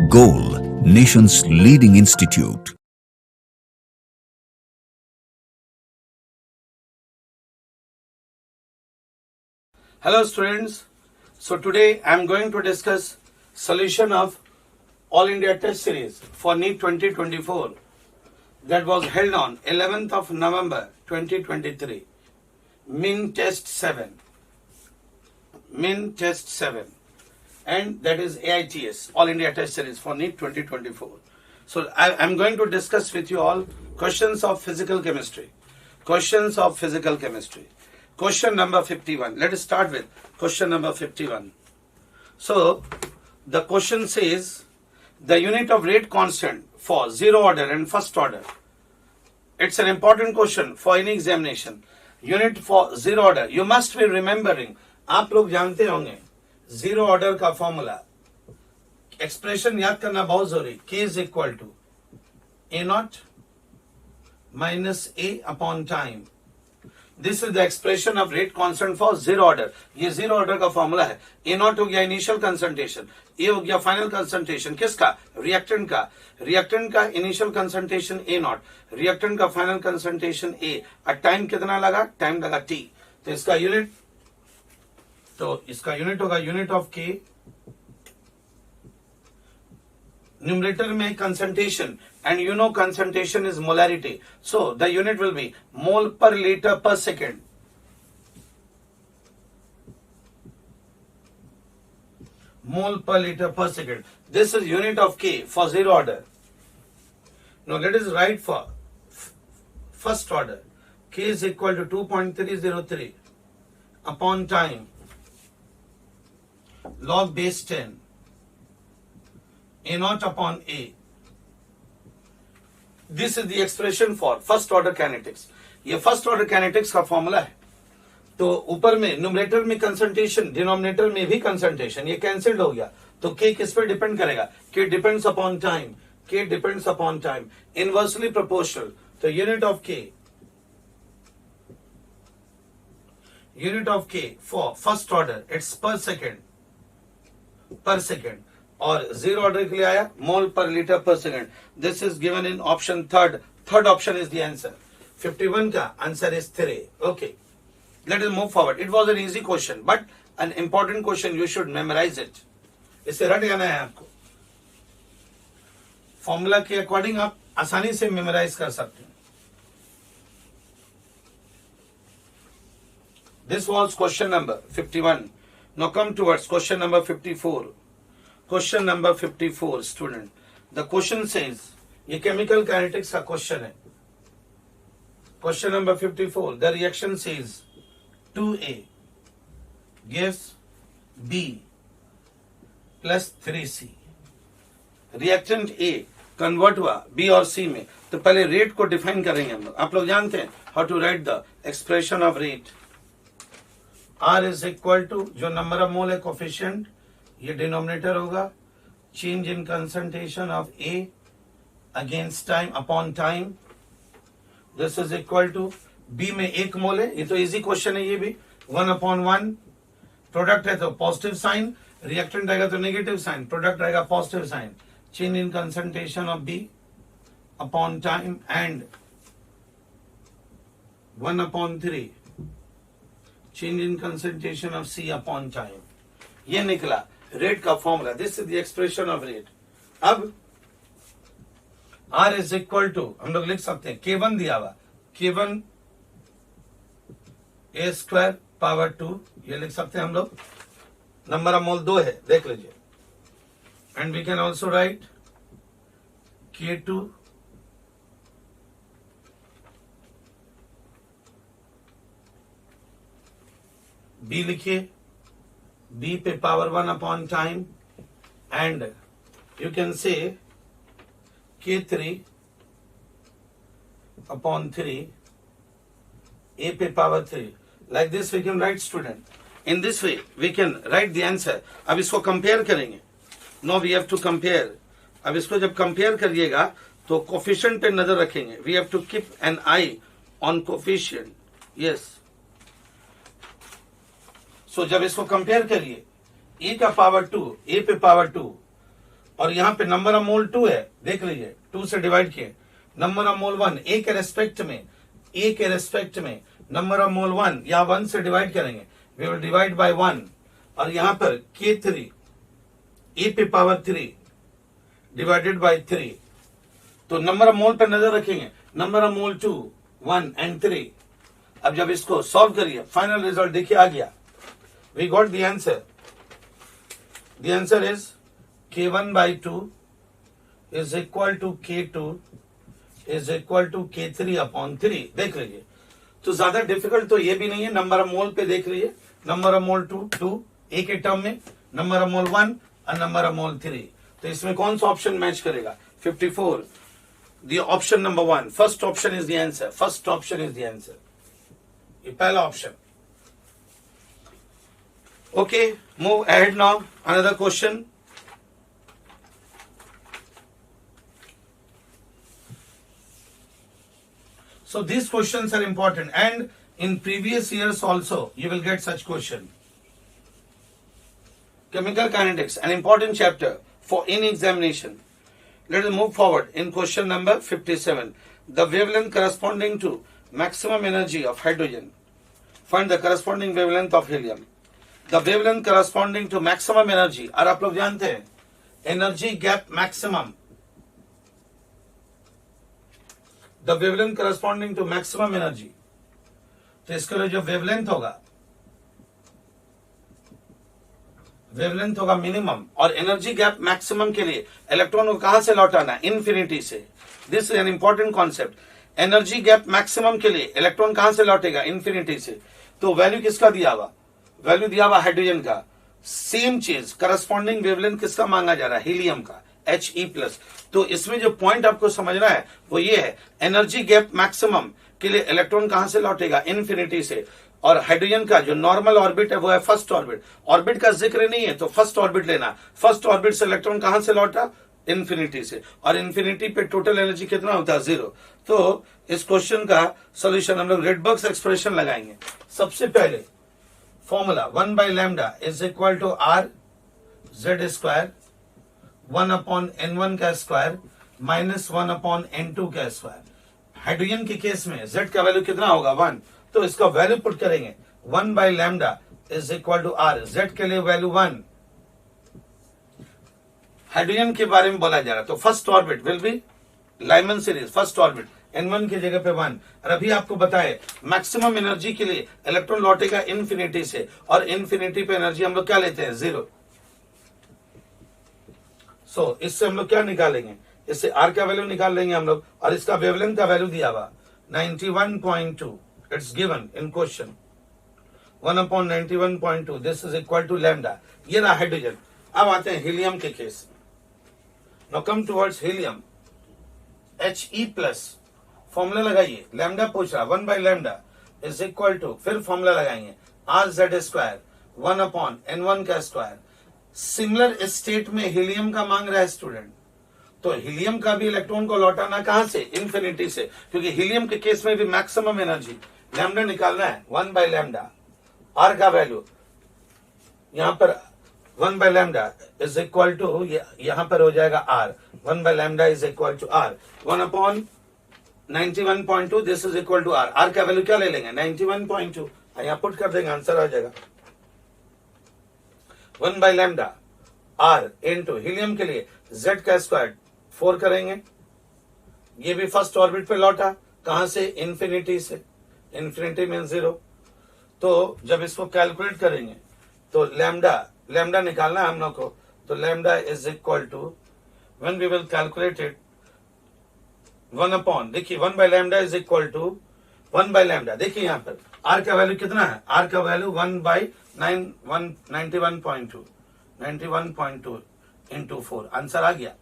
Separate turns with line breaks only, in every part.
Goal, nation's leading institute.
Hello students, so today I am going to discuss solution of All India Test Series for NEET 2024 that was held on 11th of November 2023, Min Test 7, and that is AITS, All India Test Series for NEET 2024. So I am going to discuss with you all questions of physical chemistry. Question number 51. Let us start with question number 51. So, the question says, the unit of rate constant for zero order and first order. It's an important question for any examination. Unit for zero order. You must be remembering. आप लोग जानते होंगे zero order का formula expression याद करना बहुत जरूरी. K is equal to A naught minus A upon time. This is the expression of rate constant for zero order. ये जीरो ऑर्डर का फॉर्मूला है. A naught हो गया इनिशियल कंसंट्रेशन, A हो गया फाइनल कंसंट्रेशन. किसका? रिएक्टेंट का. Reactant का initial concentration A naught, reactant का फाइनल कंसंट्रेशन A. और टाइम कितना लगा? टाइम लगा T. तो इसका यूनिट होगा यूनिट ऑफ K. न्यूमरेटर में concentration, and you know concentration is molarity, so the unit will be mole per liter per second. Mole per liter per second. This is unit of K for zero order. Now let us write for first order. K is equal to 2.303 upon time log base 10 A naught upon A. This is the expression for first order kinetics. ये first order kinetics का formula है. तो ऊपर में numerator में concentration, denominator में भी concentration, ये कैंसिल्ड हो गया. तो K किस पर डिपेंड करेगा? K depends upon time. K depends upon time. Inversely proportional. तो unit of K for first order it's per second. और जीरो ऑर्डर के लिए आया mole per litre per second. This is given in option third option is the answer. 51 का answer is 3. Okay, let us move forward. It was an easy question but an important question. You should memorise it. इसे रट जाना है आपको. Formula के according आप आसानी से मेमोराइज कर सकते हैं. This was question number 51. Now come towards question number 54. Question number 54, student. The question says, ये chemical kinetics का question है. Question number 54. The reaction says 2A gives B plus 3C. Reactant A convert हुआ B और C में. तो पहले rate को define करेंगे हम लोग. आप लोग जानते हैं how to write the expression of rate. R is equal to जो number of mole है coefficient, ये डिनोमिनेटर होगा. Change in concentration of A against time upon time. This is equal to B में 1 मोल है. ये तो इजी क्वेश्चन है. ये भी 1/1. प्रोडक्ट है तो पॉजिटिव साइन, रिएक्टेंट रहेगा तो नेगेटिव साइन, प्रोडक्ट रहेगा positive sign. Change in concentration of B upon time and 1/3 change in concentration of C upon time. ये निकला रेट का formula. This is the expression of rate. अब R is equal to हम लोग लिख सकते हैं K1 दिया हुआ, K1 A स्क्वायर पावर 2. ये लिख सकते हैं हम लोग. नंबर ऑफ मोल 2 है, देख लीजिए. And we can also write K2 B लिखिए. B पे power 1 upon time and you can say K3 upon 3 A पे power 3. Like this we can write student. In this way we can write the answer. अब इसको compare करेंगे. No we have to compare. अब इसको जब compare करिएगा तो coefficient पे नजर रखेंगे. We have to keep an eye on coefficient. Yes. So जब इसको कंपेयर करिए ए का पावर 2 ए पे पावर 2 और यहाँ पे नंबर ऑफ मोल 2 है, देख लीजिए 2 से डिवाइड किए, नंबर ऑफ मोल 1, ए के रेस्पेक्ट में नंबर ऑफ मोल 1 या 1 से डिवाइड करेंगे, वी विल डिवाइड बाय 1, और यहाँ पर K3 ए पे पावर 3 डिवाइडेड बाय 3, तो नंबर ऑफ मोल पर नजर रखेंगे, नंबर ऑफ मोल 2, 1 एंड 3। अब जब इसको सॉल्व करिए, फाइनल रिजल्ट देखिए आ गया, we got the answer. The answer is K1 by 2 is equal to K2 is equal to K3 upon 3। देख लीजिए, तो ज्यादा डिफिकल्ट तो ये भी नहीं है। नंबर ऑफ मोल पे देख लीजिए, नंबर ऑफ मोल 2 ए के टर्म में, नंबर ऑफ मोल 1 और नंबर ऑफ मोल 3। तो इसमें कौन सा ऑप्शन मैच करेगा? 54, the option number 1, first option is the answer, first option is the answer, ये पहला option. Okay, move ahead now, another question. So these questions are important, and in previous years also you will get such question. Chemical kinetics, an important chapter for any examination. Let us move forward in question number 57. The wavelength corresponding to maximum energy of hydrogen. Find the corresponding wavelength of helium. The wavelength corresponding to maximum energy, और आप लोग जानते हैं energy gap maximum. The wavelength corresponding to maximum energy. तो इसके लिए जो wavelength होगा मिनिमम, और एनर्जी गैप मैक्सिमम के लिए इलेक्ट्रॉन को कहां से लौटाना? इन्फिनिटी से। This is an important concept. Energy gap maximum के लिए इलेक्ट्रॉन कहां से लौटेगा? इन्फिनिटी से। तो वैल्यू किसका दिया हुआ? वैल्यू दिया हुआ हाइड्रोजन का। सेम चीज करस्पॉन्डिंग वेवलेंथ किसका मांगा जा रहा है? हीलियम का, He+। तो इसमें जो पॉइंट आपको समझना है वो ये है, एनर्जी गैप मैक्सिमम के लिए इलेक्ट्रॉन कहां से लौटेगा? इन्फिनिटी से। और हाइड्रोजन का जो नॉर्मल ऑर्बिट है वो है फर्स्ट ऑर्बिट। ऑर्बिट का जिक्र नहीं है तो फर्स्ट ऑर्बिट लेना। फर्स्ट ऑर्बिट से इलेक्ट्रॉन कहां से लौटा? इन्फिनिटी से। और इन्फिनिटी पे टोटल एनर्जी कितना होता है? 0। तो इस क्वेश्चन का सोल्यूशन हम लोग रेडबर्ग्स एक्सप्रेशन लगाएंगे। सबसे पहले formula 1/λ is equal to R Z², 1/N1 का स्क्वायर माइनस 1/N2 का स्क्वायर। हाइड्रोजन के केस में Z का वैल्यू कितना होगा? 1। तो इसका वैल्यू पुट करेंगे, 1/λ is equal to R। Z के लिए वैल्यू 1। हाइड्रोजन के बारे में बोला जा रहा है, तो first orbit will be Lyman series, first orbit N1 की जगह पे 1। और अभी आपको बताए मैक्सिमम एनर्जी के लिए इलेक्ट्रॉन लौटेगा इन्फिनिटी से, और इन्फिनिटी पे एनर्जी हम लोग क्या लेते हैं? 0। सो इससे हम लोग क्या निकालेंगे? इससे R का वैल्यू निकाल लेंगे हम लोग, और इसका वेवलेंथ का वैल्यू दिया हुआ 91.2, it's given in question. 1/91.2, this is equal to lambda. ये रहा हाइड्रोजन। अब आते हैं हीलियम के case. Now come towards helium, He+। Formula लगाइए, लैम्डा पूछ रहा, 1/λ इज इक्वल टू, फिर फॉर्मूला लगाएंगे RZ², 1/N1 का स्क्वायर। सिमिलर स्टेट में हीलियम का मांग रहा है स्टूडेंट, तो हीलियम का भी इलेक्ट्रॉन को लौटाना कहां से? इन्फिनिटी से, क्योंकि हीलियम के केस में भी मैक्सिमम एनर्जी लैम्डा निकालना है। 1/λ, R का वैल्यू यहां पर 1/λ इज इक्वल टू, यहां पर हो जाएगा R, 1/λ is equal to R, 1/91.2, this is equal to R। R का वैल्यू क्या ले लेंगे? 91.2, यहां पुट कर देंगे, आंसर आ जाएगा 1/λ R इंटू हीलियम के लिए Z का स्क्वायर 4 करेंगे। ये भी फर्स्ट ऑर्बिट पे लौटा, कहां से? इन्फिनिटी से। Infinity mean 0। तो जब इसको कैलकुलेट करेंगे तो लैम्डा निकालना है हम लोग को, तो lambda is equal to, when we will calculate it, 1/, देखिए 1/λ इज इक्वल टू 1/λ। देखिए यहां पर R का वैल्यू कितना है? R का वैल्यू 1/91.2 इंटू 4, आंसर आ गया।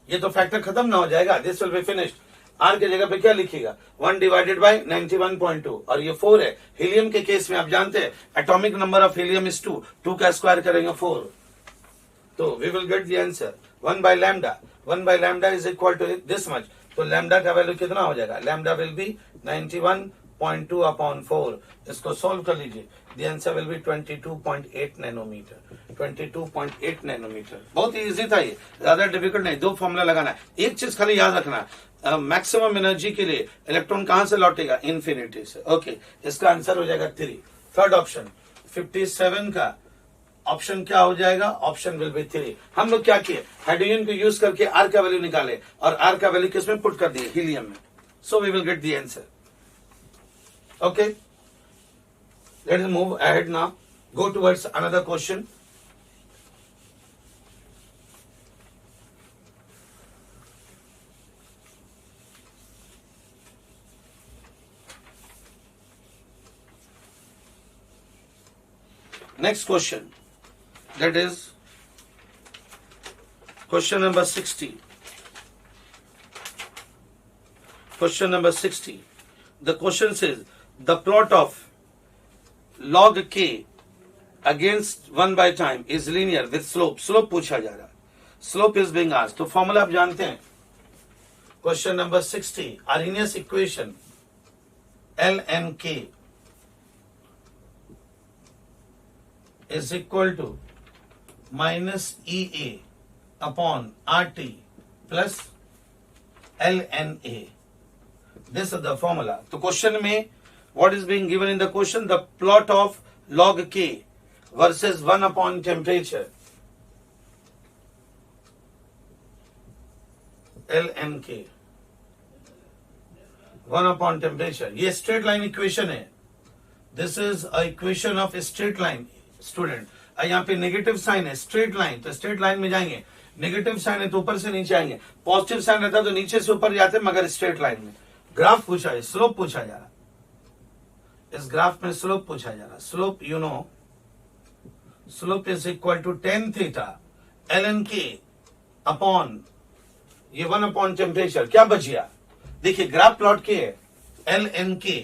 ये तो फैक्टर खत्म ना हो जाएगा, this will be finished. R के जगह पे क्या लिखिएगा? 1/91.2, और ये 4 है। हीलियम के केस में आप जानते हैं atomic number of helium is 2 का स्क्वायर करेंगे 4, तो we will get the answer 1/λ। 1/λ is equal to this much, तो लैम्डा का वैल्यू कितना हो जाएगा? Lambda will be 91.2/4। इसको सॉल्व कर लीजिए, The answer will be 22.8 nanometre. 22.8 nanometre. बहुत इजी था ये, ज्यादा डिफिकल्ट नहीं. दो फॉर्मूला लगाना है. एक चीज खाली याद रखना, मैक्सिमम एनर्जी के लिए इलेक्ट्रॉन कहां से लौटेगा? इन्फिनिटी से. ओके, इसका आंसर हो जाएगा 3. थर्ड ऑप्शन 57 का ऑप्शन क्या हो जाएगा? Option will be 3. हम लोग क्या किए? हाइड्रोजन को यूज करके आर का वैल्यू निकाले और आर का वैल्यू किसमें पुट कर दिए? हीलियम में. So we will get the answer. Okay, let us move ahead now. Go towards another question. Next question, that is question number 60. Question number 60. The question says the plot of log k against 1 by time is linear with slope. Slope पूछा जा रहा. Slope is being asked. तो formula आप जानते हैं. Question number 60, Arrhenius equation ln k is equal to minus EA upon RT plus ln A. This is the formula. तो question में what is being given in the question? The plot of log k versus 1 upon temperature ln k 1 upon temperature. ये straight line equation है. This is a equation of a straight line. Student, यहाँ पे negative sign है, straight line, तो straight line में जाएंगे. Negative sign है तो ऊपर से नीचे आएंगे. पॉजिटिव साइन रहता तो नीचे से ऊपर जाते, मगर स्ट्रेट लाइन में. ग्राफ पूछा है, स्लोप पूछा जा रहा. इस ग्राफ में स्लोप पूछा जा रहा. Slope you know, slope is equal to tan theta ln k upon ये 1 अपॉन टेम्परेचर. क्या बच गया? देखिए ग्राफ प्लॉट के है, ln k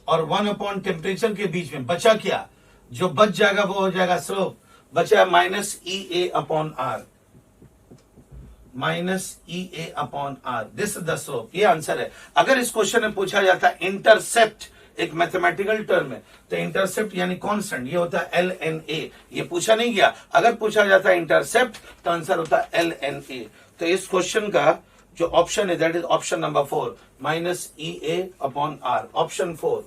और 1 अपॉन टेम्परेचर के बीच में बचा क्या? जो बच जाएगा वो हो जाएगा स्लोप. बचा minus EA upon R. Minus EA upon R. This is the slope. ये आंसर है. अगर इस क्वेश्चन में पूछा जाता इंटरसेप्ट, एक मैथमेटिकल टर्म है, तो इंटरसेप्ट यानी कांस्टेंट, ये होता है LNA. ये पूछा नहीं गया. अगर पूछा जाता है इंटरसेप्ट तो आंसर होता है LNA. तो इस क्वेश्चन का जो ऑप्शन है that is option number 4, minus EA upon R. Option 4,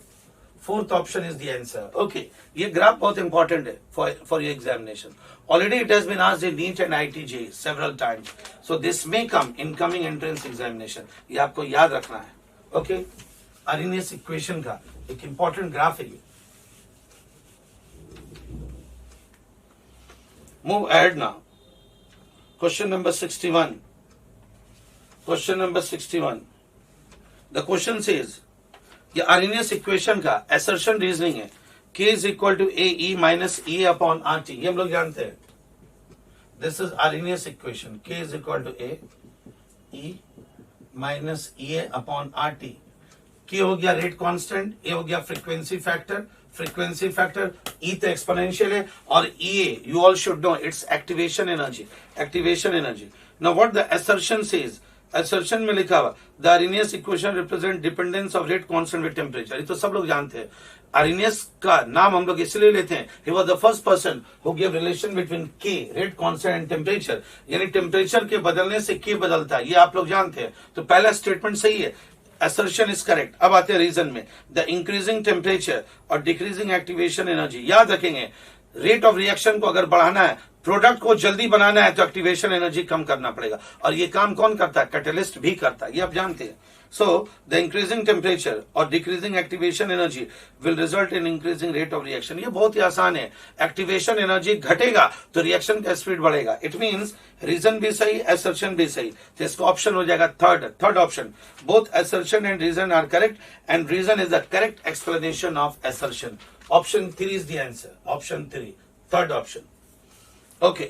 fourth option is the answer. Okay, ये ग्राफ बहुत इंपॉर्टेंट है for your examination. Already it has been asked in NEET and IITJ several times, so this may come in coming entrance examination. ये आपको याद रखना है. Okay, Arrhenius equation का एक इंपॉर्टेंट ग्राफ है ये. Move ahead now. Question number 61. Question number 61. The question says, ये Arrhenius इक्वेशन का assertion रीजनिंग है. K is equal to AE minus EA upon RT. ये हम लोग जानते हैं. This is Arrhenius equation. K is equal to AE minus EA upon RT. K हो गया रेट कांस्टेंट, A हो गया frequency factor. Frequency factor E तो एक्सपोनेंशियल है, और EA you all should know it's activation energy. Activation energy. Now what the assertion says? assertion में लिखा हुआ the Arrhenius equation represent dependence of rate constant with temperature. ये तो सब लोग जानते हैं. Arrhenius का नाम हम लोग इसलिए लेते हैं, he was the first person who gave relation between K, rate constant and temperature. यानी टेम्परेचर के बदलने से K बदलता है, ये आप लोग जानते हैं. तो पहला स्टेटमेंट सही है, assertion is correct. अब आते हैं रीजन में. द इंक्रीजिंग टेम्परेचर और डिक्रीजिंग एक्टिवेशन एनर्जी. याद रखेंगे, रेट ऑफ रिएक्शन को अगर बढ़ाना है, प्रोडक्ट को जल्दी बनाना है, तो एक्टिवेशन एनर्जी कम करना पड़ेगा. और ये काम कौन करता है? कैटलिस्ट भी करता है, ये आप जानते हैं. सो द इंक्रीजिंग टेम्परेचर और decreasing activation energy will result in increasing rate of reaction. ये बहुत ही आसान है. एक्टिवेशन एनर्जी घटेगा तो रिएक्शन का स्पीड बढ़ेगा. इट मींस रीजन भी सही, असर्शन भी सही. तो इसका ऑप्शन हो जाएगा third option. Both assertion and reason are correct, and reason is the correct explanation of assertion. Option 3 is the answer. Option 3, third option. Okay.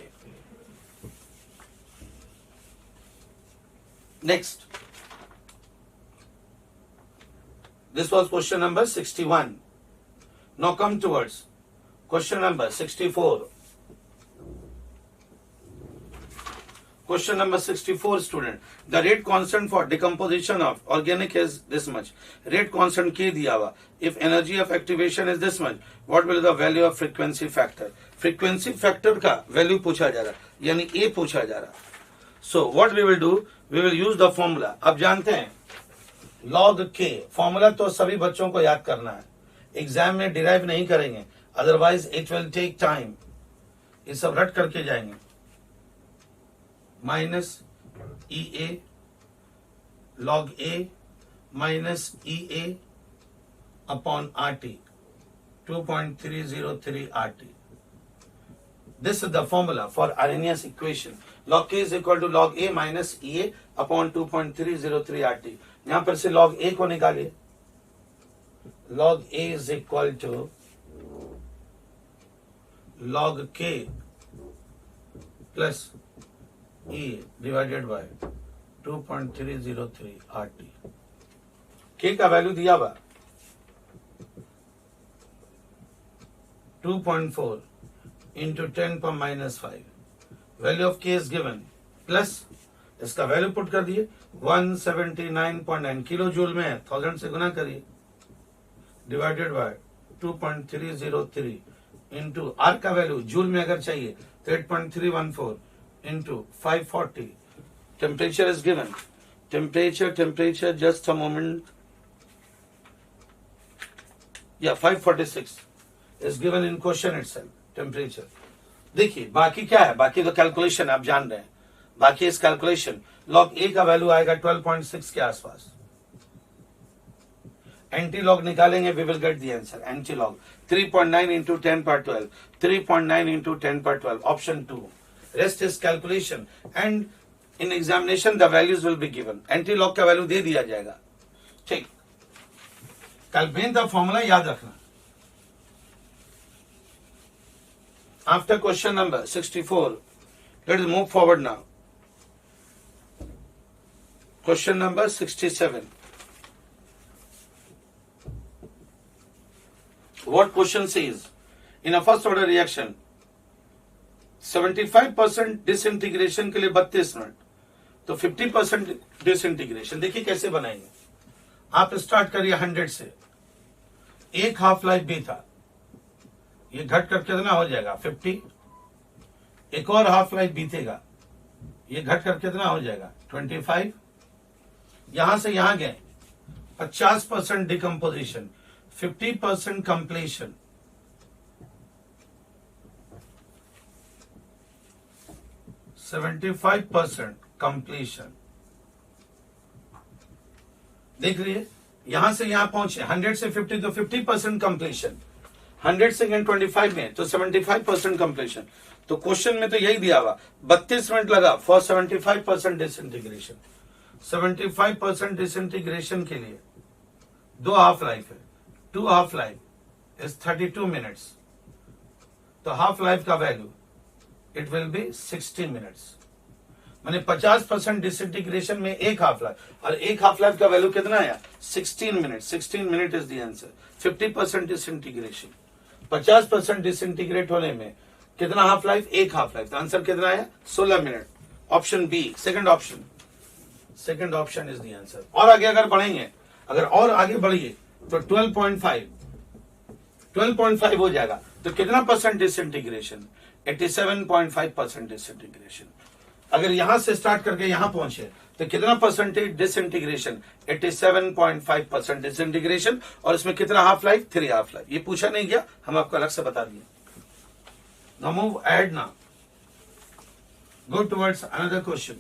Next. This was question number 61. Now come towards question number 64. Question number 64, student. The rate constant for decomposition of organic is this much. Rate constant K दिया हुआ. If energy of activation is this much, what will be the value of frequency factor? Frequency factor का value पूछा जा रहा, यानी A पूछा जा रहा. So what we will do? We will use the formula. अब जानते हैं log K. Formula तो सभी बच्चों को याद करना है. एग्जाम में डिराइव नहीं करेंगे, otherwise it will take time. ये सब रट करके जाएंगे. Minus E A log A minus E A upon R T 2.303 R T. This is the formula for Arrhenius equation. Log K is equal to log A minus E A upon 2.303 R T. यहां पर से log A को निकालिए. Log A is equal to log K plus E divided by 2.303 RT. K का value दिया हुआ 2.4 into 10 per minus 5. Value of K is given plus इसका value put कर दिए 179.9 किलो जूल में है, 1000 से गुना करिए डिवाइडेड बाय 2.303 इंटू आर का वैल्यू जूल में अगर चाहिए तो 8.314 into 540. Temperature is given. Temperature, just a moment. Yeah, 546 is given in question itself. Temperature. देखिए बाकी क्या है, बाकी तो कैलकुलेशन आप जान रहे हैं. बाकी इस कैलकुलेशन लॉग ए का वैल्यू आएगा 12.6 के आसपास. एंटी लॉग निकालेंगे, we will get the answer. Anti log 3.9 into 10 per 12. 3.9 into 10 per 12. Option 2. Rest is calculation and in examination the values will be given. Anti log का वैल्यू दे दिया जाएगा. ठीक, कल मेन द फॉर्मूला याद रखना. After question number 64, let us move forward now. Question number 67. What question says? In a first order reaction 75% disintegration के लिए 32 minute, तो 50% डिसइंटीग्रेशन. देखिए कैसे बनाएंगे. आप स्टार्ट करिए 100 से. एक हाफ लाइफ भी था, ये घट कर कितना हो जाएगा 50. एक और हाफ लाइफ बीतेगा, ये घट कर कितना हो जाएगा 25. यहां से यहां गए 50% डिकम्पोजिशन, 50% कंप्लीशन, 75% कंप्लीशन. देख लीजिए यहां से यहां पहुंचे 100 से 50 तो 50% कंप्लीशन, 100 से 25 में तो 75% कंप्लीशन. तो क्वेश्चन में तो यही दिया हुआ 32 मिनट लगा फॉर 75% डिसइंटीग्रेशन. 75% डिसइंटीग्रेशन के लिए 2 हाफ लाइफ है. 2 हाफ लाइफ इज 32 मिनट्स. तो हाफ लाइफ का value it will be 60 minutes. माने 50% डिसइंटीग्रेशन में एक हाफ लाइफ, और एक हाफ लाइफ का वैल्यू कितना आया 16 minute. 16 minute is the answer. 50% disintegration, 50% disintegrate होने में कितना हाफ लाइफ, एक हाफ लाइफ. तो आंसर कितना आया 16 minute. Option B, second option. Second option is the answer. और आगे अगर बढ़ेंगे, अगर और आगे बढ़िए तो 12.5 हो जाएगा. तो कितना परसेंट डिसइंटीग्रेशन 87.5% डिसइंटीग्रेशन. अगर यहां से स्टार्ट करके यहां पहुंचे तो कितना परसेंटेज डिसइंटीग्रेशन 87.5% डिसइंटीग्रेशन. और इसमें कितना हाफ लाइफ 3 हाफ लाइफ. ये पूछा नहीं गया, हम आपको अलग से बता दिए. Now move ahead now, go towards another question.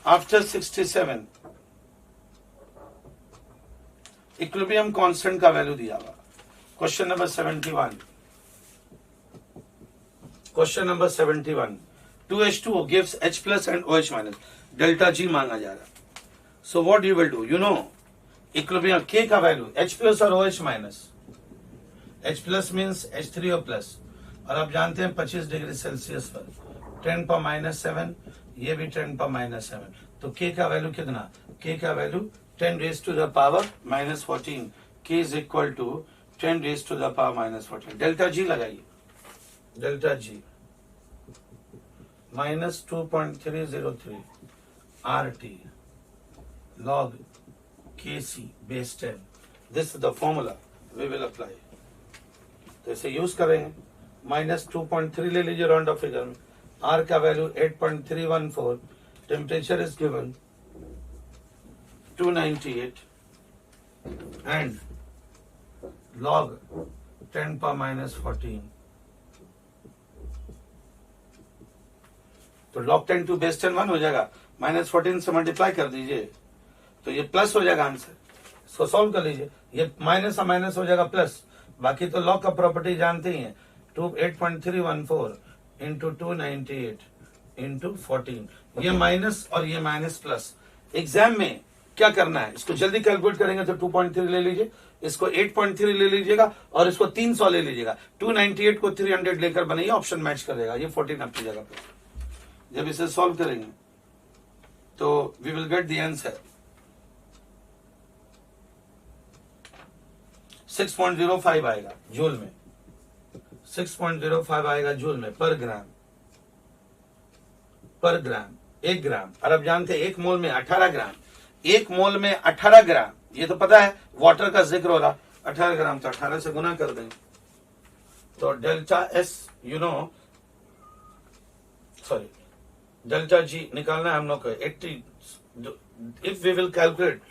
After 67 equilibrium constant का वैल्यू दिया हुआ. Question number 71. Question number 71. 2H2O gives H plus and OH minus. Delta G मांगा जा रहा. So what you will do, you know equilibrium K का value H plus और OH minus. H plus means H3O plus, और आप जानते हैं 25 degree Celsius पर 10 पर -7, ये भी 10 पर -7. तो K का वैल्यू कितना, K का value 10 raised to the power -14. K is equal to 10 raised to the power -14. Delta G लगाइए. Delta G minus 2.303 RT log Kc base 10. This is the formula we will apply. तो इसे use करेंगे. -2.3 ले लीजिए round of figure में. R का value 8.314. Temperature is given 298 and log 10 पर -14. तो log 10 to base 10 1 हो जाएगा. -14 से मल्टीप्लाई कर दीजिए तो ये प्लस हो जाएगा आंसर. इसको सॉल्व कर लीजिए. ये माइनस और माइनस हो जाएगा प्लस. बाकी तो लॉग का प्रॉपर्टी जानते ही हैं. 8.314 इंटू 298 इंटू 14. ये माइनस और ये माइनस प्लस. एग्जाम में क्या करना है, इसको जल्दी कैलकुलेट करेंगे तो 2.3 ले लीजिए, इसको 8.3 ले लीजिएगा और इसको 300 ले लीजिएगा. 298 को 300 लेकर बनाइए, ऑप्शन मैच कर देगा. ये 14 आपकी जगह पे. जब इसे सॉल्व करेंगे तो we will get the answer 6.05 आएगा जूल में. 6.05 आएगा जूल में पर ग्राम. 1 ग्राम. और अब जानते हैं 1 मोल में 18 ग्राम. 1 मोल में 18 ग्राम, ये तो पता है. वाटर का जिक्र हो रहा. 18 ग्राम तो 18 से गुना कर देंगे तो डेल्टा एस डेल्टा जी निकालना है हम लोग को. 80. If we will calculate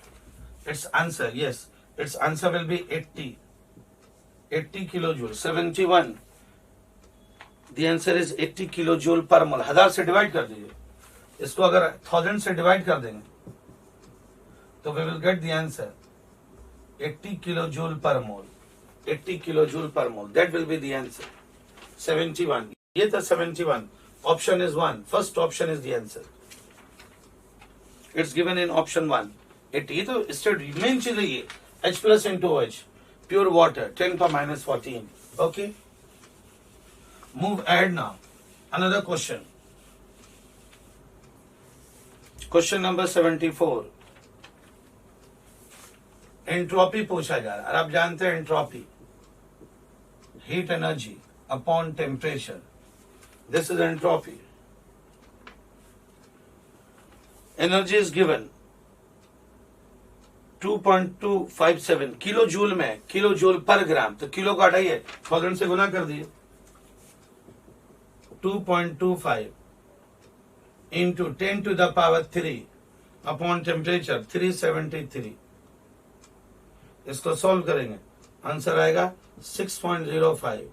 its answer, yes its answer will be 80 kilo joule. 71. The answer is 80 kilo joule per mole. 1000 से डिवाइड कर दीजिए. इसको अगर 1000 से डिवाइड कर देंगे तो we will get the answer 80 kilo joule per mole. 80 kilo joule per mole, that will be the answer. 71. ये था 71. Option is 1. First option is the answer. It's given in option 1. 80. ये तो स्टेट मेन चीज है ये. H plus into OH, pure water, 10 per -14. Okay. Move ahead now. Another question. Question number 74. Entropy पूछा जा रहा है. आप जानते हैं entropy, heat energy upon temperature. This is entropy. Energy is given 2.257 kilo joule में. किलो जूल पर ग्राम, तो किलो का हटाइए, 1000 से गुना कर दिए. 2.25 into 10 to the power 3 upon temperature 373. इसको सॉल्व करेंगे, आंसर आएगा 6.05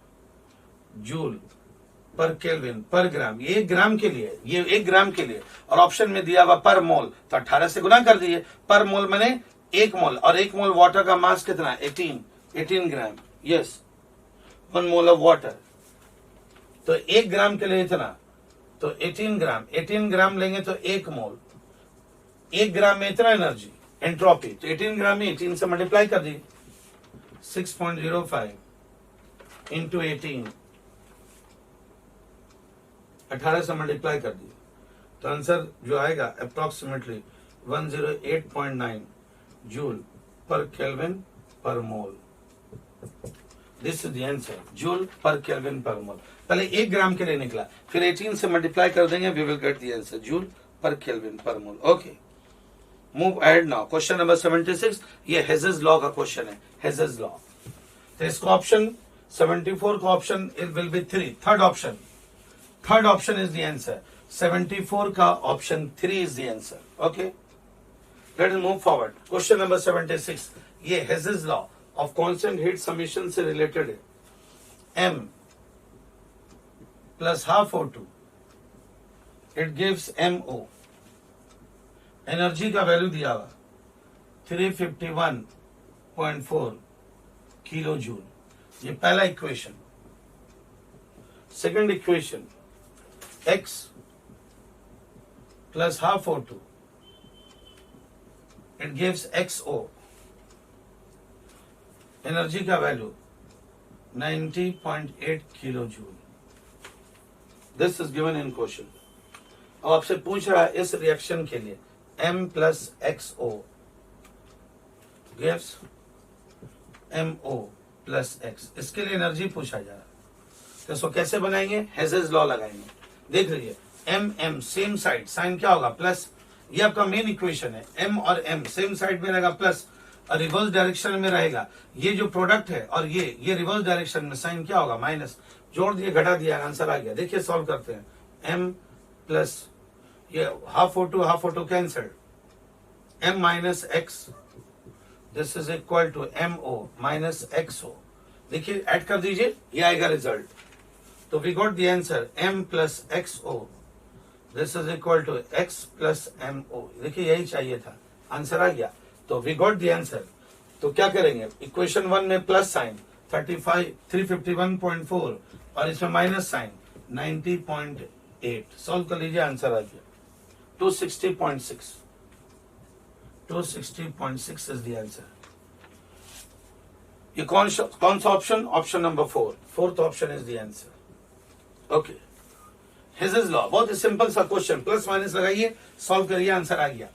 जूल पर केल्विन पर ग्राम. ये 1 ग्राम के लिए, ये 1 ग्राम के लिए. और ऑप्शन में दिया हुआ पर मोल, तो 18 से गुना कर दीजिए. पर मोल मैंने 1 मोल, और 1 मोल वाटर का मास कितना? 18 gram. Yes, 1 mole of water. तो 1 ग्राम के लिए इतना, तो 18 ग्राम लेंगे तो 1 मोल. 1 ग्राम में इतना एनर्जी, एंट्रोपी. तो 18 ग्राम में 18 से मल्टीप्लाई कर दीजिए. 6.05 इंटू 18 से मल्टीप्लाई कर दिए तो आंसर जो आएगा approximately 108.9 joule per kelvin per mole. This is the answer, joule per kelvin per mole. पहले 1 ग्राम के लिए निकला, फिर 18 से मल्टीप्लाई कर देंगे, we will get the answer joule per kelvin per mole. Okay, move ahead now. Question number 76. ये Hess's law का क्वेश्चन है. Hess's law. तो इसका ऑप्शन 74 का option will be 3. Third option is the answer. 74 का option 3 is the answer. Okay, let us move forward. Question number 76. ये Hess's law of constant heat summation से related है. M plus half O2, it gives MO. Energy का value दिया हुआ 351.4 kilo joule. ये पहला equation. Second equation, X plus half O2, it gives XO. Energy का value 90.8 kilo joule. This is given in question. अब आपसे पूछ रहा है इस रिएक्शन के लिए M plus XO gives MO plus X. इसके लिए एनर्जी पूछा जा रहा है. तो इसको कैसे बनाएंगे? हेजेस लॉ लगाएंगे. देख लीजिए, M M same side, sign क्या होगा प्लस, ये आपका मेन इक्वेशन है, एम और एम सेम साइड में रहेगा प्लस, और रिवर्स डायरेक्शन में रहेगा, ये जो प्रोडक्ट है और ये रिवर्स डायरेक्शन में साइन क्या होगा माइनस, जोड़ दिए घटा दिया आंसर आ गया। देखिए सॉल्व करते हैं, एम प्लस ये half O two cancel, M minus X this is equal to M O minus X O. देखिए ऐड कर दीजिए, ये आएगा रिजल्ट। तो we got the answer m plus X O, this is equal to x plus M O. देखिए यही चाहिए था, आंसर आ गया। तो वी गॉट द आंसर। तो क्या करेंगे, इक्वेशन 1 में प्लस साइन 351.4 और इसमें माइनस साइन 90.8, सॉल्व कर लीजिए, आंसर आ गया 260.6। 260.6 इज द आंसर। ये कौन सा option, option number 4, fourth option is the answer. Okay, Hess's law, बहुत ही सिंपल सा क्वेश्चन, प्लस माइनस लगाइए, सॉल्व करिए, आंसर आ गया।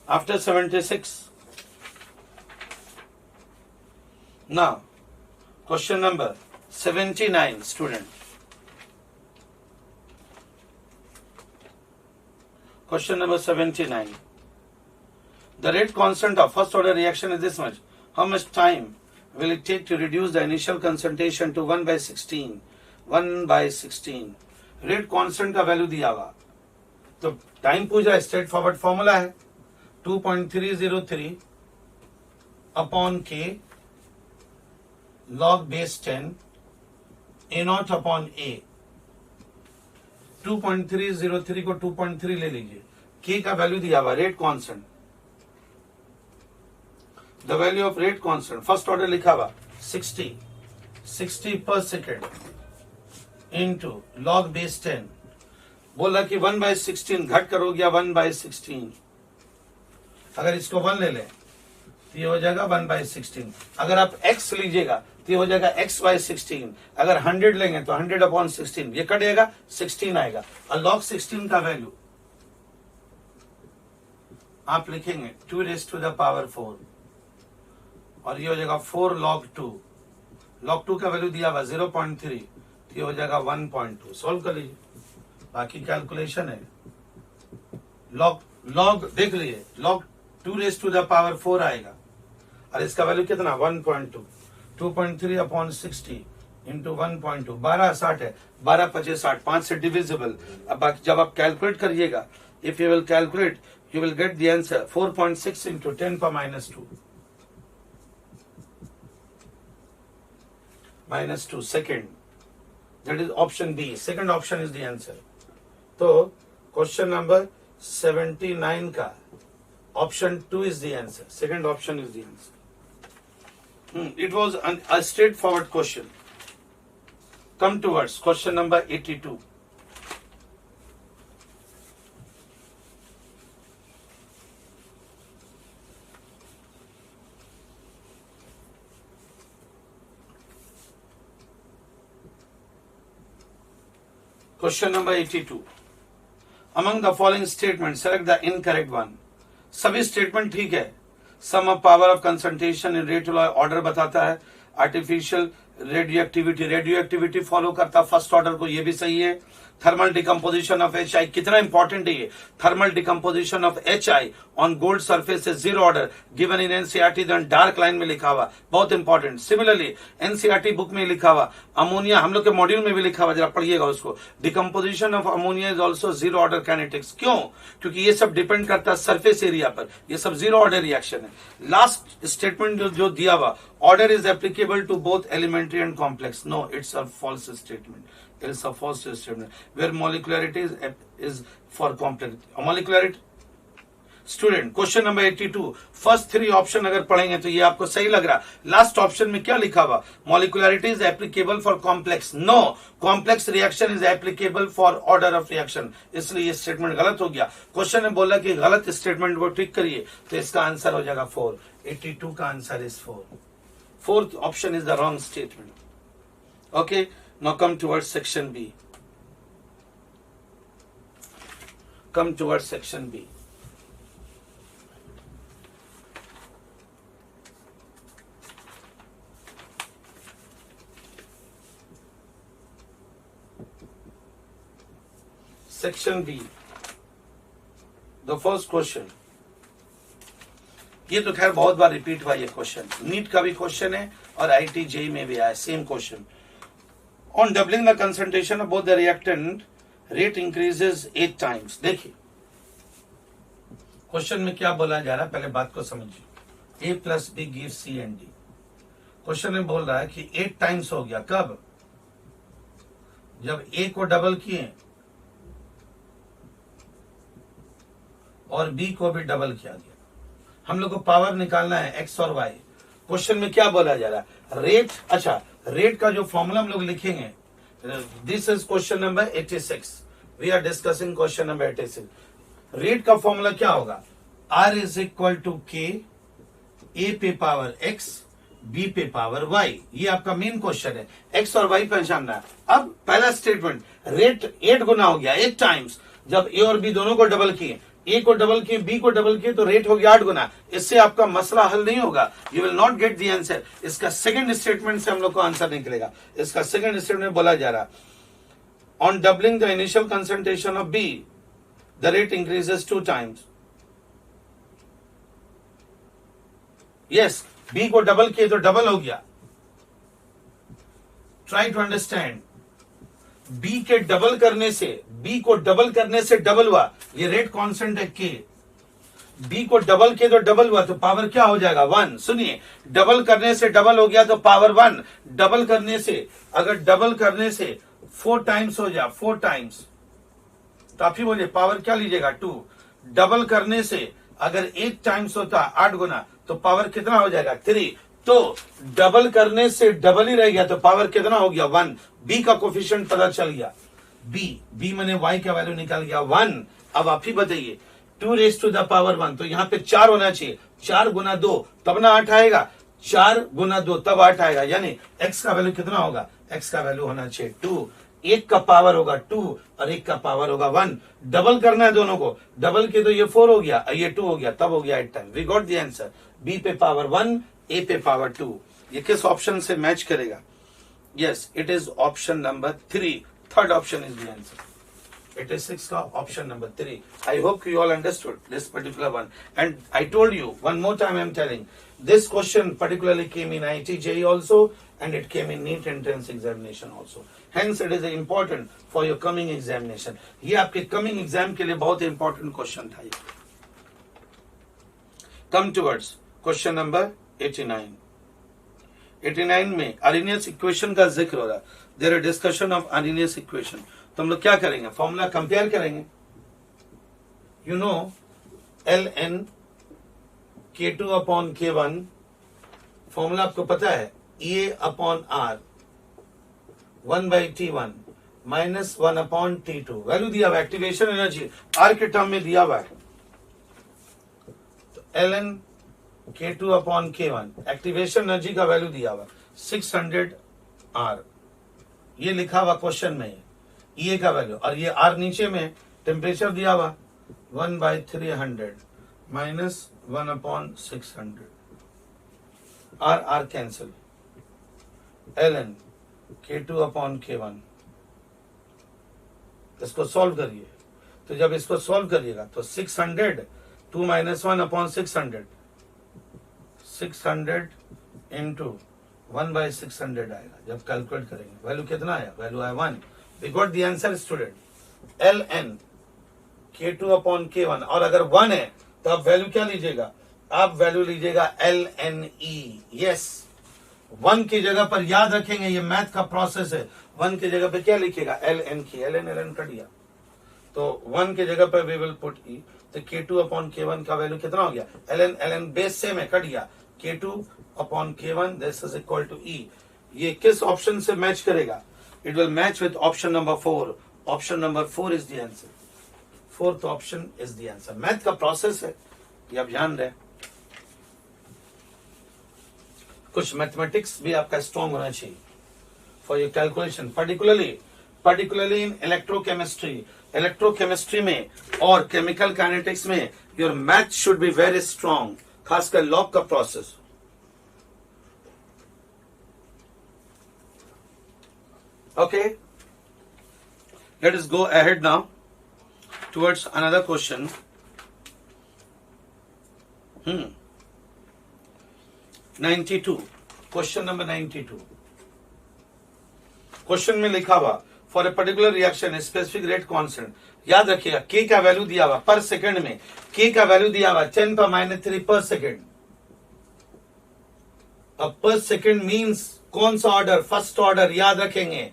After 76, now question number 79, student. Question number 79. The rate constant of first order reaction is this much. How much time will it take to reduce the initial concentration to 1 by 16? 1 by 16. Rate constant का value दिया हुआ, तो time पूछ रहा है, straight forward formula है 2.303 upon के log base 10 a naught upon a। 2.303 को 2.3 ले लीजिए, k का वैल्यू दिया हुआ, rate constant, the value of rate constant first order लिखा हुआ 60 पर सेकेंड इंटू लॉग बेस 10, बोला कि 1 by 16 घट कर हो गया 1 by 16। अगर इसको 1 ले लें तो ये हो जाएगा 1 by 16। अगर आप x लीजिएगा तो ये हो जाएगा x by 16। अगर 100 लेंगे तो 100 अपॉन 16, ये कटेगा 16 आएगा। और log 16 का वैल्यू आप लिखेंगे 2 raised to the power 4 और ये हो जाएगा 4 log 2। log 2 का वैल्यू दिया हुआ 0.3, तो ये हो जाएगा 1.2। सॉल्व कर लीजिए, बाकी कैलकुलेशन है। log देख लीजिए, log 2 raised to the power 4 आएगा और इसका वैल्यू कितना 1.2, 2.3 अपॉन 60 इंटू 1.2, 12 60 है, 12 25 60, 5 से डिविजिबल। अब जब आप कैलकुलेट करिएगा, if you will calculate you will get the answer 4.6 into 10 पर -2 -2 second, that is option B, second option is the answer. तो क्वेश्चन नंबर 79 का option 2 is the answer, second option is the answer। It was a straightforward question। Come towards question number 82। Question number 82, among the following statements select the incorrect one। सभी statement ठीक है, sum of power of concentration in rate order बताता है, artificial radioactivity follow करता first order को, ये भी सही है। Thermal decomposition of H I, कितना इंपॉर्टेंट है ये, thermal decomposition of H I on gold surface is zero order, given in NCERT, dark line में लिखा हुआ, बहुत इंपॉर्टेंट। सिमिलरली एनसीईआरटी बुक में लिखा हुआ, अमोनिया हम लोग के मॉड्यूल में भी लिखा हुआ, जरा पढ़िएगा उसको, decomposition of ammonia is also zero order kinetics. क्यों? क्योंकि ये सब डिपेंड करता है सरफेस एरिया पर, ये सब जीरो ऑर्डर रिएक्शन है। लास्ट स्टेटमेंट जो दिया हुआ, order is applicable to both elementary and complex, no, it's a false statement, it's a false statement, where molecularity is for complex molecularity। Student question number 82, first 3 option अगर पढ़ेंगे तो ये आपको सही लग रहा। लास्ट ऑप्शन में क्या लिखा हुआ, molecularity is applicable for complex, no, complex reaction is applicable for order of reaction, इसलिए ये स्टेटमेंट गलत हो गया। क्वेश्चन ने बोला कि गलत स्टेटमेंट को ठीक करिए, तो इसका आंसर हो जाएगा 4। 82 का answer is 4, fourth option is the wrong statement. Okay, now come towards section B। Come towards section B। Section B, the first question. ये तो खैर बहुत बार रिपीट हुआ ये क्वेश्चन, नीट का भी क्वेश्चन है और आईटी जेई में भी आया same question. On doubling the concentration of both the reactant rate increases 8 times. देखिए क्वेश्चन में क्या बोला जा रहा है, पहले बात को समझिए। A plus B give C and D. Question में बोल रहा है कि 8 टाइम्स हो गया, कब? जब A को डबल किए और B को भी डबल किया गया। हम लोग को पावर निकालना है x और y। क्वेश्चन में क्या बोला जा रहा है? रेट। अच्छा, रेट का जो फॉर्मूला हम लोग लिखेंगे, this is question number 86। We are discussing question number 86। Rate का फॉर्मूला क्या होगा? R is equal to K, A पे पावर x, बी पे पावर y। ये आपका मेन क्वेश्चन है, x और y पहचानना है। अब पहला स्टेटमेंट, रेट 8 गुना हो गया, 8 टाइम्स। जब a और b दोनों को डबल किए, a को डबल किए, b को डबल किए, तो रेट हो गया 8 गुना। इससे आपका मसला हल नहीं होगा, you will not gate the answer. इसका सेकंड स्टेटमेंट से हम लोग को आंसर निकलेगा। इसका सेकंड स्टेटमेंट बोला जा रहा, on doubling the initial concentration of b the rate increases 2 times. Yes, B को डबल किए तो डबल हो गया। ट्राई टू अंडरस्टैंड, बी के डबल करने से, बी को डबल करने से डबल हुआ, ये रेट कांस्टेंट है के। बी को डबल किए तो डबल हुआ, तो पावर क्या हो जाएगा? 1। सुनिए, डबल करने से डबल हो गया तो पावर 1। डबल करने से, अगर डबल करने से 4 टाइम्स हो जाए, 4 टाइम्स, तो आप ही बोलिए पावर क्या लीजिएगा? 2। डबल करने से अगर 8 टाइम्स होता 8 गुना, तो पावर कितना हो जाएगा? 3। तो डबल करने से डबल ही रह गया, तो पावर कितना हो गया? 1। बी का कोफिशिएंट पता चल गया, बी मैंने y का वैल्यू निकाल गया 1। अब आप ही बताइए, 2 रेज टू द पावर 1, तो यहां पे 4 होना चाहिए। 4 गुना 2 तब ना 8 आएगा, 4 गुना 2 तब 8 आएगा। यानी x का वैल्यू कितना होगा? x का वैल्यू होना चाहिए 2। एक का पावर होगा 2 और एक का पावर होगा 1। डबल करना है दोनों को, डबल के तो ये 4 हो गया, ये 2 हो गया, तब हो गया 8 time. We got the answer, B पे पावर 1, ए पे पावर 2। ये किस ऑप्शन से मैच करेगा? Yes, it is option number 3। Third option is the answer. 86 का option number 3। I hope you all understood this particular one. And I told you, one more time I am telling, this question particularly came in IIT JEE also, and it came in NEET entrance examination also. Hence it is important for your coming examination. ये आपके coming exam के लिए बहुत important question था ये। Come towards question number 89. 89 में Arrhenius equation का जिक्र हो रहा है। There is discussion of Arrhenius equation. तो हम लोग क्या करेंगे? फॉर्मूला कंपेयर करेंगे। You know ln k2 upon k1, formula आपको पता है, EA upon R 1/T1 minus 1 upon T2। Value दिया हुआ, एक्टिवेशन एनर्जी R के टर्म में दिया हुआ है। तो ln k2 upon k1, activation energy का वैल्यू दिया हुआ 600 R, ये लिखा हुआ क्वेश्चन में ये का वैल्यू, और ये R नीचे में टेम्परेचर दिया हुआ 1/300 minus 1 upon 600। R cancel, ln k2 upon k1, इसको सॉल्व करिए। तो जब इसको सॉल्व करिएगा तो 600, 2 माइनस 1 अपॉन 600, 600 इंटू 1/600 आएगा। जब कैलकुलेट करेंगे वैल्यू कितना आया? वैल्यू आया 1। We got the answer student, ln k2 upon k1। और अगर 1 है तो आप वैल्यू क्या लीजिएगा? आप वैल्यू लीजिएगा ln e। यस, 1 की जगह पर याद रखेंगे, ये मैथ का प्रोसेस है। 1 की जगह पर क्या लिखिएगा? ln की, ln कट गया, तो 1 की जगह पर वी विल पुट e। तो k2 अपॉन k1 का वैल्यू कितना हो गया? ln बेस सेम है, कट गया, k2 upon k1 this is equal to e। ये किस ऑप्शन से मैच करेगा? It will match with option number 4. Option number 4 is the answer. Fourth option is the answer. Math का प्रोसेस है, ये आप जान रहे हैं। कुछ मैथमेटिक्स भी आपका स्ट्रॉन्ग होना चाहिए for your calculation, particularly in electrochemistry. Electrochemistry में और केमिकल काइनेटिक्स में your math should be very strong, खासकर लॉग का process. Okay, let us go ahead now. towards another question. 92, question number 92. Question में लिखा हुआ for a particular reaction specific rate constant. याद रखिएगा के का वैल्यू दिया हुआ पर सेकंड में, के का वैल्यू दिया हुआ 10⁻³ पर सेकंड. अब पर सेकंड मींस कौन सा ऑर्डर? First order. याद रखेंगे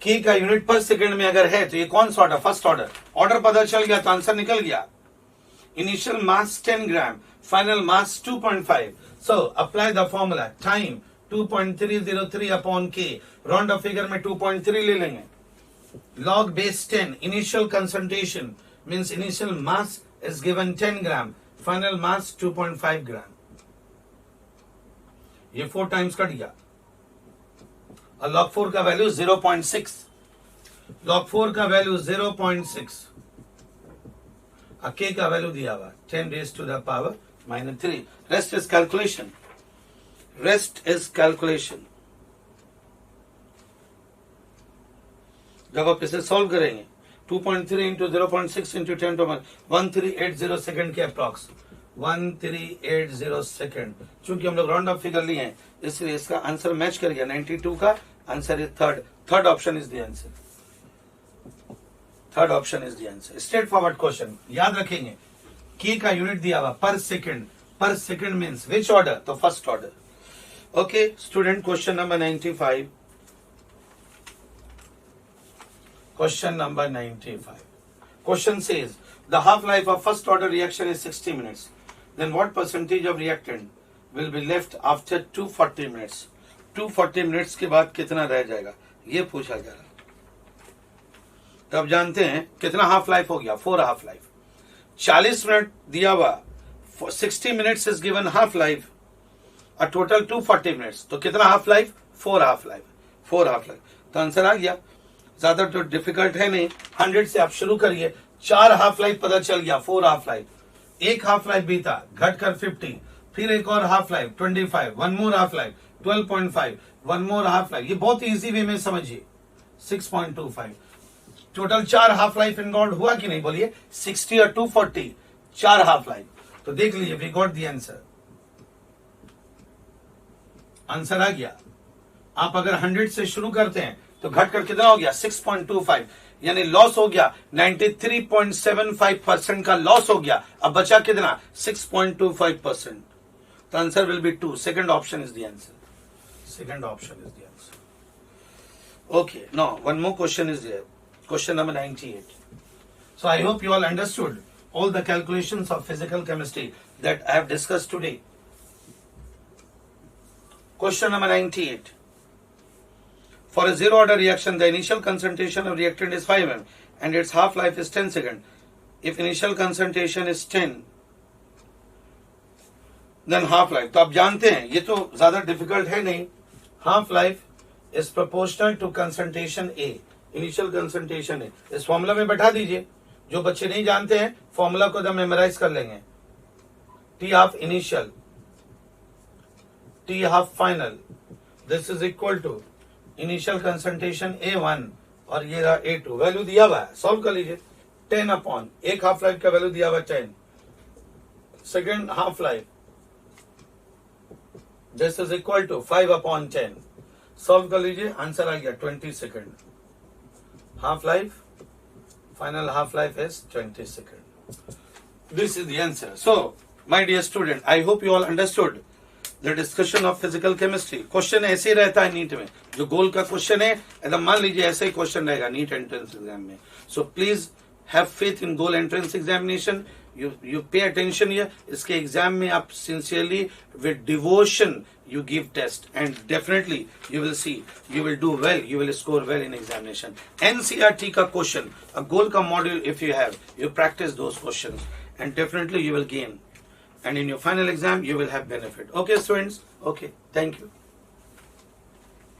के का यूनिट पर सेकंड में अगर है तो ये कौन सा ऑर्डर? First order. ऑर्डर पता चल गया तो आंसर निकल गया. Initial mass 10 gram, final mass 2.5. So apply the formula. Time 2.303 upon के, राउंड ऑफ फिगर में 2.3 ले लेंगे. log base 10, initial concentration means initial mass is given 10 gram, final mass 2.5 gram. ये 4 टाइम्स कट गया. और log 4 का वैल्यू 0.6. log 4 का value 0.6. के का वैल्यू दिया हुआ 10 raised to the power -3. Rest is calculation. Rest is calculation. जब आप इसे सॉल्व करेंगे 2.3 इंटू 0.6 इंटू 10 to 1380 सेकंड के अप्रॉक्स. 1380 सेकंड. चूंकि हम लोग राउंड ऑफ फिगर लिए हैं इसलिए इसका आंसर मैच कर गया. 92 का answer is third option is the answer. Third option is the answer. Straight forward question. याद रखेंगे के का यूनिट दिया हुआ पर सेकंड. पर सेकंड मींस विच ऑर्डर? तो first order. Okay student, question number 95. Question number 95. Question says the half-life of first order reaction is 60 minutes. Then what percentage of reactant will be left after 240 minutes? 240 minutes के बाद कितना रह जाएगा ये पूछा जा रहा है. तब जानते हैं कितना हाफ लाइफ हो गया. 4 हाफ लाइफ. 40 मिनट दिया हुआ. 60 minutes is given half life. A total 240 minutes. तो कितना half life? 4 half life. 4 half life. तो आंसर आ गया. ज्यादा तो डिफिकल्ट है नहीं. 100 से आप शुरू करिए. 4 हाफ लाइफ पता चल गया. 4 हाफ लाइफ. एक हाफ लाइफ बीता घटकर 50. फिर एक और half life 25. One more half life 12.5. One more half life. ये बहुत इजी वे में समझिए. 6.25. टोटल 4 हाफ लाइफ इन्वॉल्व हुआ कि नहीं? बोलिए. 60 और 240 4 हाफ लाइफ. तो देख लीजिए we got the answer. Answer आ गया. आप अगर 100 से शुरू करते हैं तो घटकर कितना हो गया? 6.25. यानी लॉस हो गया 93.75% का लॉस हो गया. अब बचा कितना? 6.25%. तो answer will be 2. Second option is the answer. Second option is the answer. Okay, now one more question is there. Question number 98. So I hope you all understood all the calculations of physical chemistry that I have discussed today. Question number 98. For a zero order reaction, the initial concentration of reactant is 5 ml and its half life is 10 seconds. If initial concentration is 10, then half life. तो आप जानते हैं ये तो ज्यादा difficult है नहीं. Half life is proportional to concentration A. Initial concentration A. इस फॉर्मूला में बैठा दीजिए. जो बच्चे नहीं जानते हैं फॉर्मूला को तो मेमोराइज कर लेंगे. T half initial, T half final. This is equal to initial concentration A1 और ये रहा A2. वैल्यू दिया हुआ है, सॉल्व कर लीजिए. 10 अपॉन एक हाफ लाइफ का वैल्यू दिया हुआ 10. Second half life this is equal to 5 upon 10. Solve कर लीजिए. आंसर आ गया 20 second. Half life, final half life is 20 second. This is the answer. So my dear student, I hope you all understood the discussion of physical chemistry. Question ऐसे ही रहता है NEET में. जो गोल का क्वेश्चन है एकदम मान लीजिए ऐसे ही क्वेश्चन रहेगा नीट एंट्रेंस एग्जाम में. So please have faith in goal entrance examination. You pay attention here. इसके एग्जाम में आप sincerely with devotion you give test and definitely you will see you will do well, you will score well in examination. NCERT ka question, a goal ka module if you have, you practice those questions and definitely you will gain, and in your final exam you will have benefit. Okay students, okay, thank you.